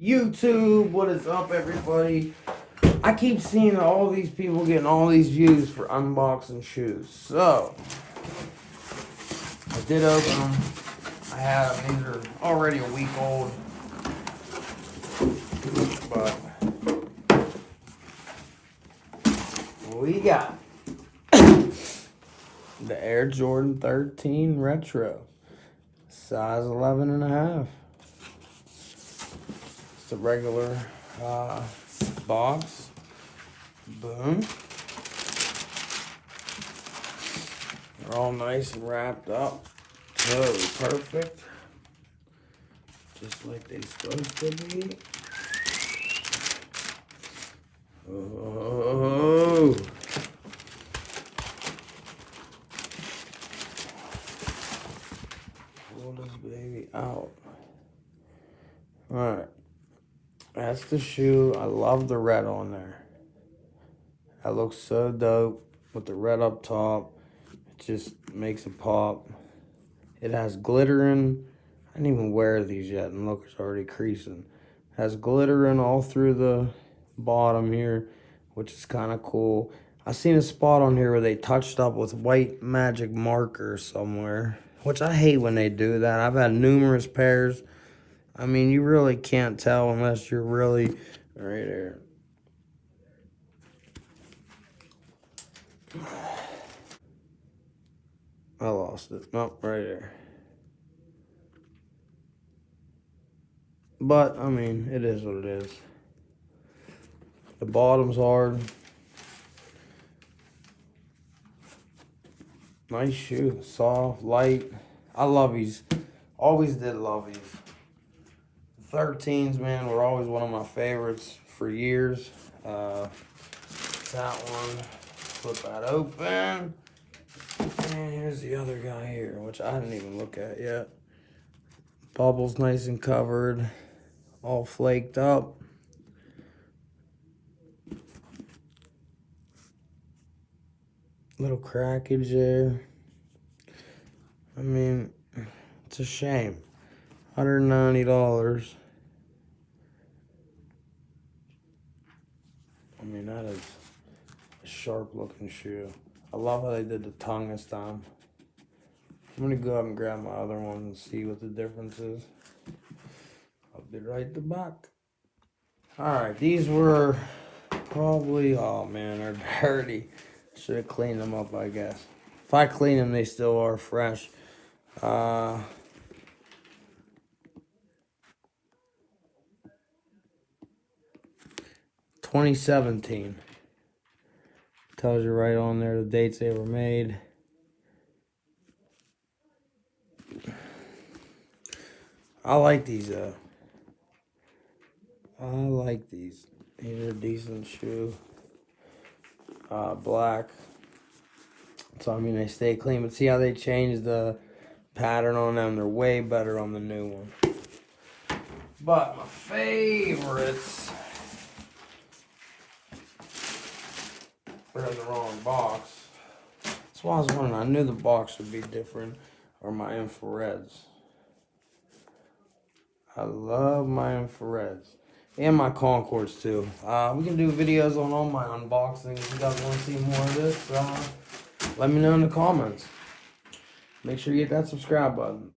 YouTube, what is up, everybody? I keep seeing all these people getting all these views for unboxing shoes. So, I did open them. I have them. These are already a week old. But, we got the Air Jordan 13 Retro. Size 11 and a half. It's a regular box. Boom. They're all nice and wrapped up. Totally perfect. Just like they're supposed to be. Oh. Pull this baby out. Alright. That's the shoe. I love the red on there. That looks so dope with the red up top. It just makes it pop. It has glittering. I didn't even wear these yet, and look, it's already creasing. It has glittering all through the bottom here, which is kind of cool. I seen a spot on here where they touched up with white magic marker somewhere, which I hate when they do that. I've had numerous pairs. I mean, you really can't tell unless you're really right there. I lost it. Nope, right there. But, I mean, it is what it is. The bottom's hard. Nice shoe. Soft, light. I love these. Always did love these. The 13s, man, were always one of my favorites for years. That one. Flip that open. And here's the other guy here, which I didn't even look at yet. Bubbles nice and covered. All flaked up. Little crackage there. I mean, it's a shame. $190. I mean, that is a sharp looking shoe. I love how they did the tongue this time. I'm gonna go up and grab my other one and see what the difference is. I'll be right back. Alright, these were probably, oh man, they're dirty. Should have cleaned them up, I guess. If I clean them, they still are fresh. 2017. Tells you right on there the dates they were made. I like these though. I like these. These are a decent shoe. Black. So I mean they stay clean, but see how they changed the pattern on them? They're way better on the new one. But my favorites are in the wrong box. That's why I was wondering. I knew the box would be different. Or my infrareds. I love my infrareds. And my Concords too. We can do videos on all my unboxings. If you guys want to see more of this, let me know in the comments. Make sure you hit that subscribe button.